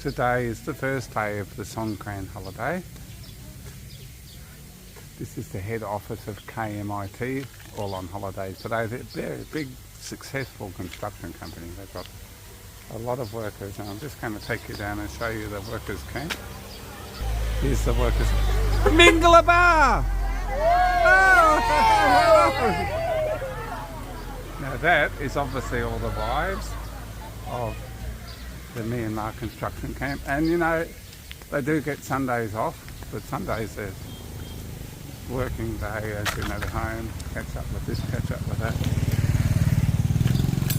Today is the first day of the Songkran holiday. This is the head office of KMIT, all on holiday today. They're a big, successful construction company. They've got a lot of workers, and I'm just going to take you down and show you the workers' camp. Here's the workers. Mingalaba! Now that is obviously all the wives of the Myanmar construction camp, and you know they do get Sundays off, but Sundays are working day, as you know, they're home, catch up with this, catch up with that.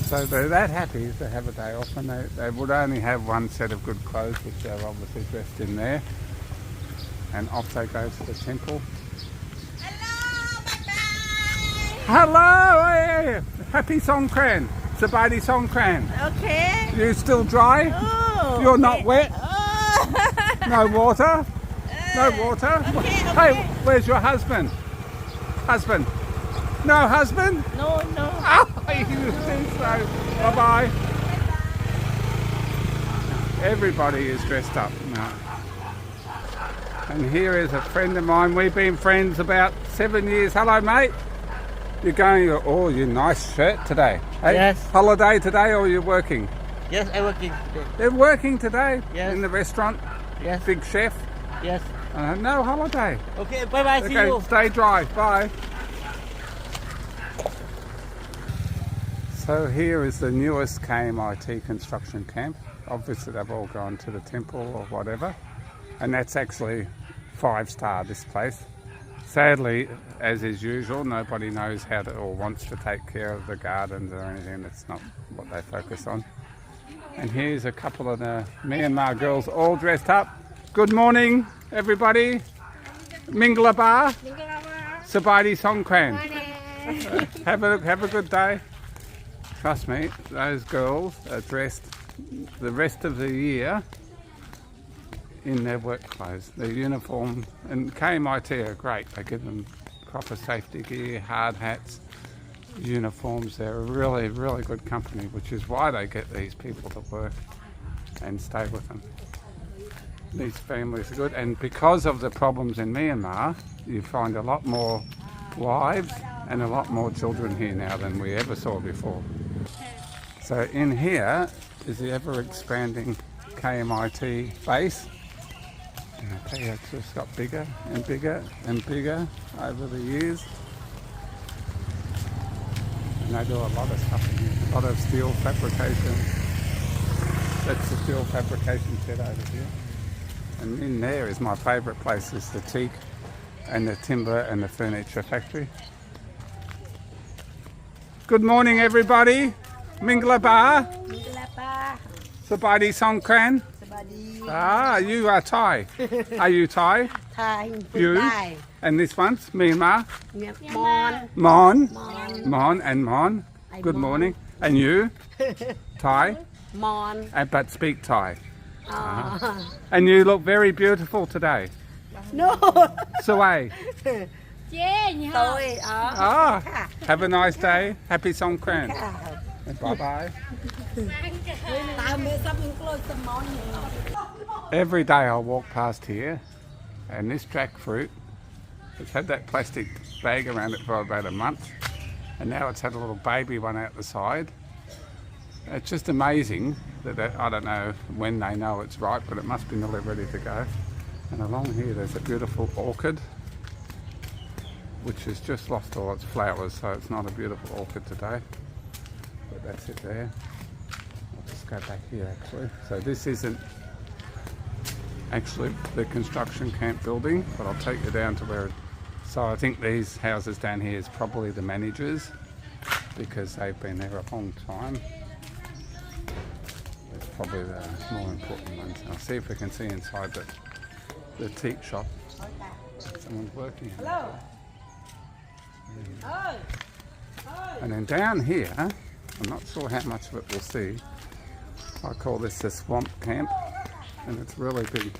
So they're that happy to have a day off, and they would only have one set of good clothes, which they're obviously dressed in there, and off they go to the temple. Hello! Hey, happy Songkran! Sabadi Songkran! Okay. You still dry? Oh, You're not wet? Oh. No water? No water? Okay. Hey, where's your husband? Husband? No husband? No. Oh, you think so. Bye-bye. Everybody is dressed up now. And here is a friend of mine. We've been friends about 7 years. Hello, mate. You're going, oh, your nice shirt today. Hey, Yes. Holiday today, or you're working? Yes, I'm working today. They're working today? Yes. In the restaurant? Yes. Big chef? Yes. No holiday. Okay, bye-bye, see Okay, you. stay dry. Bye. So here is the newest KMIT construction camp. Obviously they've all gone to the temple or whatever. And that's actually 5-star, this place. Sadly, as is usual, nobody knows how to or wants to take care of the gardens or anything. That's not what they focus on. And here's a couple of the Myanmar girls all dressed up. Good morning, everybody. Mingalaba. Sabadi Songkran. Have a good day. Trust me, those girls are dressed the rest of the year in their work clothes, their uniform, and KMIT are great. They give them proper safety gear, hard hats, uniforms. They're a really, really good company, which is why they get these people to work and stay with them. These families are good, and because of the problems in Myanmar, you find a lot more wives and a lot more children here now than we ever saw before. So in here is the ever-expanding KMIT base. And I tell you, it's just got bigger and bigger and bigger over the years. And they do a lot of stuff in here. A lot of steel fabrication. That's the steel fabrication shed over here. And in there is my favourite place, is the teak and the timber and the furniture factory. Good morning, everybody. Mingalaba. Sabadi Songkran. Ah, you are Thai. Are you Thai? Thai. You? Thai. And this one's Myanmar? Mon. Mon. Mon. Mon and Mon. Good Mon. morning. And you? Thai? Mon. But speak Thai. And you look very beautiful today. No. Saway. Tôi. Ah, have a nice day. Happy Songkran. Bye-bye. Every day I walk past here, and this jackfruit, it's had that plastic bag around it for about a month, and now it's had a little baby one out the side. It's just amazing that I don't know when they know it's ripe, but it must be nearly ready to go. And along here there's a beautiful orchid, which has just lost all its flowers, so it's not a beautiful orchid today. But that's it there. I'll just go back here actually. So this isn't actually the construction camp building, but I'll take you down to where so I think these houses down here is probably the managers, because they've been there a long time. It's probably the more important ones. I'll see if we can see inside the teak shop. Someone's working. Hello. And then down here, I'm not sure how much of it we'll see. I call this the swamp camp, and it's really big.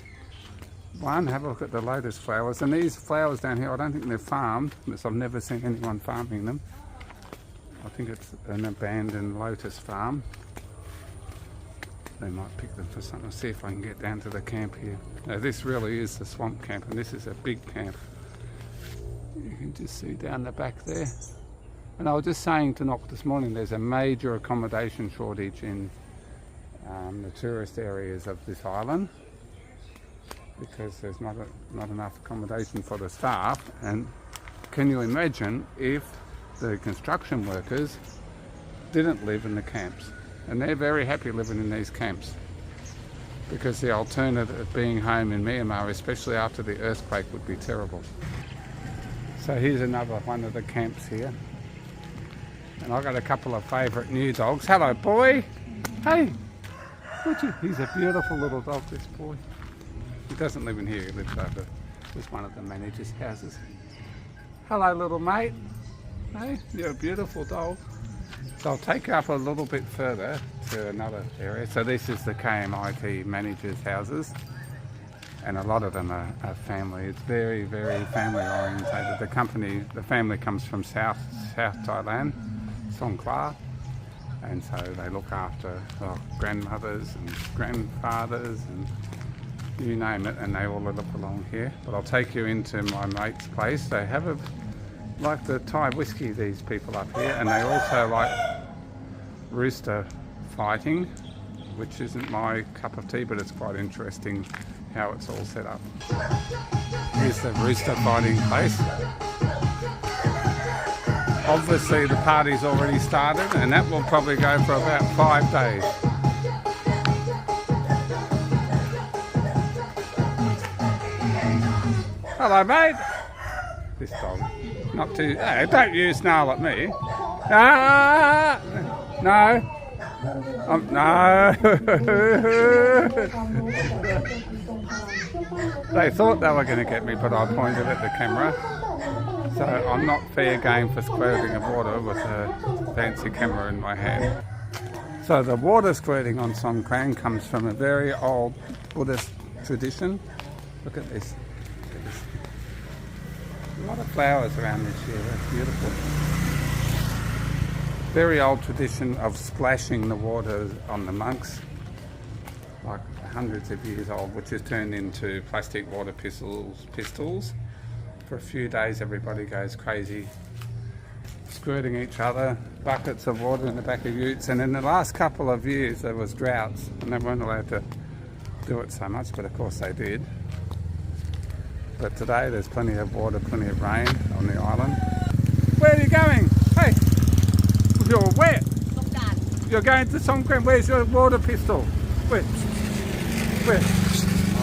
One, have a look at the lotus flowers, and these flowers down here, I don't think they're farmed, because I've never seen anyone farming them. I think it's an abandoned lotus farm. They might pick them for something. I'll see if I can get down to the camp here. Now this really is the swamp camp, and this is a big camp. You can just see down the back there. And I was just saying to Nock this morning, there's a major accommodation shortage in the tourist areas of this island, because there's not enough accommodation for the staff. And can you imagine if the construction workers didn't live in the camps? And they're very happy living in these camps, because the alternative of being home in Myanmar, especially after the earthquake, would be terrible. So here's another one of the camps here. And I've got a couple of favourite new dogs. Hello, boy. Hey. He's a beautiful little dog, this boy. He doesn't live in here, he lives over with one of the manager's houses. Hello, little mate. Hey, you're a beautiful dog. So I'll take you up a little bit further to another area. So this is the KMIT managers' houses, and a lot of them are family. It's very, very family orientated. The family comes from South Thailand, Songkran, and so they look after grandmothers and grandfathers and you name it, and they all live along here. But I'll take you into my mate's place. They have like the Thai whiskey, these people up here, and they also like rooster fighting, which isn't my cup of tea, but it's quite interesting how it's all set up. Here's the rooster fighting place. Obviously the party's already started, and that will probably go for about 5 days. Hello, mate. This dog, not too. Hey, don't you snarl at me. Ah, no. No. They thought they were going to get me, but I pointed at the camera. So I'm not fair game for squirting of water with a fancy camera in my hand. So the water squirting on Songkran comes from a very old Buddhist tradition. Look at this. A lot of flowers around this year, that's beautiful. Very old tradition of splashing the water on the monks, like hundreds of years old, which is turned into plastic water pistols. For a few days everybody goes crazy, squirting each other, buckets of water in the back of utes, and in the last couple of years there was droughts and they weren't allowed to do it so much, but of course they did. But today there's plenty of water, plenty of rain on the island. Where are you going? Hey, you're wet. Songkran. You're going to Songkran. Where's your water pistol? Where?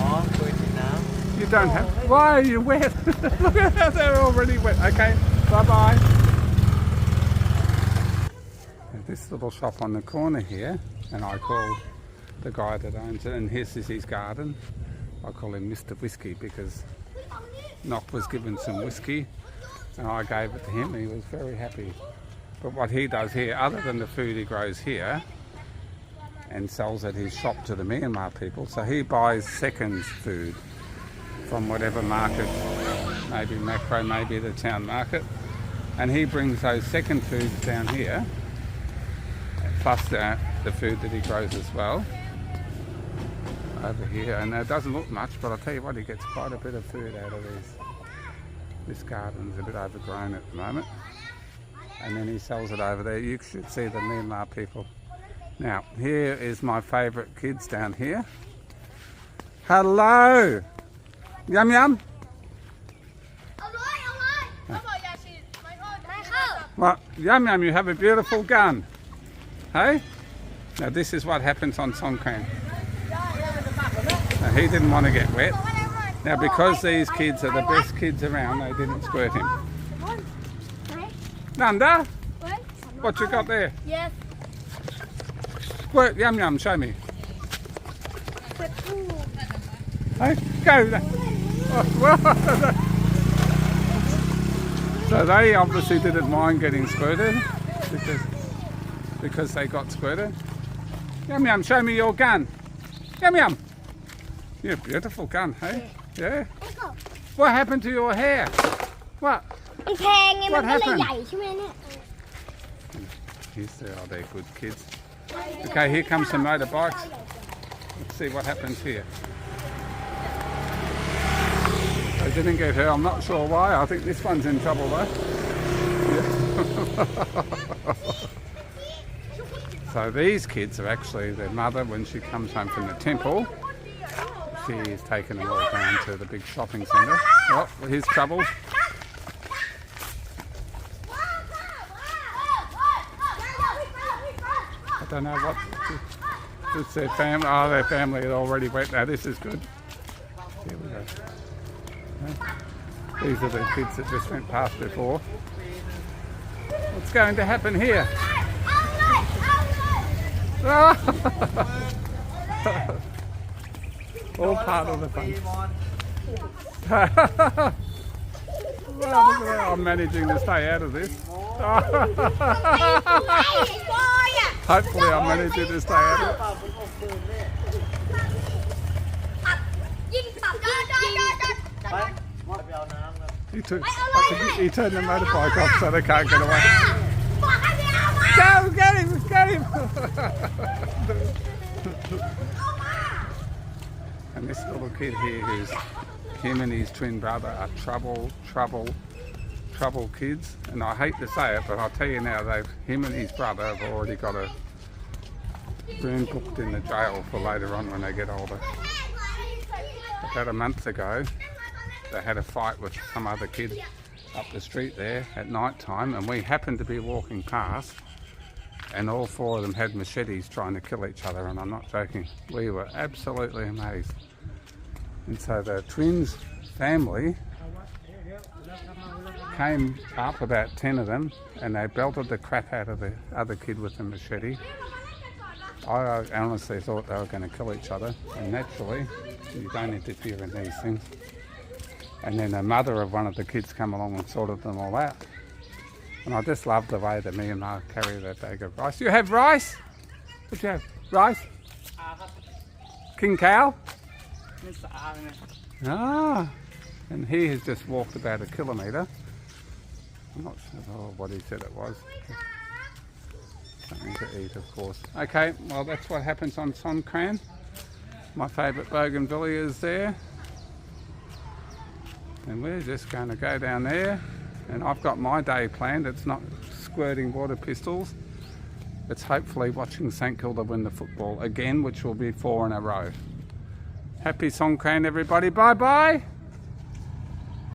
Oh, good enough. You don't have. Why are you wet? Look at how they're already wet. Okay, bye-bye. This little shop on the corner here, and I call the guy that owns it, and this is his garden. I call him Mr. Whiskey because Nock was given some whiskey and I gave it to him and he was very happy. But what he does here, other than the food he grows here and sells at his shop to the Myanmar people, so he buys seconds food from whatever market, maybe Macro, maybe the town market, and he brings those second foods down here, plus the food that he grows as well, over here. And it doesn't look much, but I'll tell you what, he gets quite a bit of food out of these. This garden's a bit overgrown at the moment, and then he sells it over there. You should see the Myanmar people. Now, here is my favourite kids down here. Hello! Yum yum! Well, Yum Yum, you have a beautiful gun. Hey? Now this is what happens on Songkran. Now, he didn't want to get wet. Now because these kids are the best kids around, they didn't squirt him. Nanda? What you got there? Yes. Squirt, Yum Yum, show me. Hey, go. Oh, so they obviously didn't mind getting squirted because they got squirted. Yum Yum, show me your gun. Yum Yum. Yeah, beautiful gun, hey? Yeah. What happened to your hair? What? What happened? They're good kids. Okay, here comes some motorbikes. Let's see what happens here. They didn't get her, I'm not sure why. I think this one's in trouble though. Yeah. So these kids are actually their mother when she comes home from the temple. She is taking them all down to the big shopping centre. Oh, here's trouble. I don't know what. It's their family. Oh, their family had already went. Now this is good. Here we go. These are the kids that just went past before. What's going to happen here? All part of the fun. Well, I'm managing to stay out of this. Hopefully I'm managing to stay out of it. He turned the motorbike off so they can't get away. Go, get him, get him! And this little kid here, him and his twin brother are trouble kids. And I hate to say it, but I'll tell you now, him and his brother have already got a room booked in the jail for later on when they get older. About a month ago, they had a fight with some other kid up the street there at night time, and we happened to be walking past, and all four of them had machetes trying to kill each other, and I'm not joking. We were absolutely amazed. And so the twins family came up, about 10 of them, and they belted the crap out of the other kid with the machete. I honestly thought they were going to kill each other, and naturally you don't interfere in these things. And then the mother of one of the kids come along and sorted them all out. And I just love the way that me and Ma carry that bag of rice. You have rice? What do you have? Rice? King cow? Ah, and he has just walked about 1 kilometre. I'm not sure what he said it was. Something to eat, of course. Okay, well that's what happens on Songkran. My favourite bougainvillea is there. And we're just going to go down there. And I've got my day planned. It's not squirting water pistols. It's hopefully watching St Kilda win the football again, which will be 4 in a row. Happy Songkran, everybody. Bye-bye.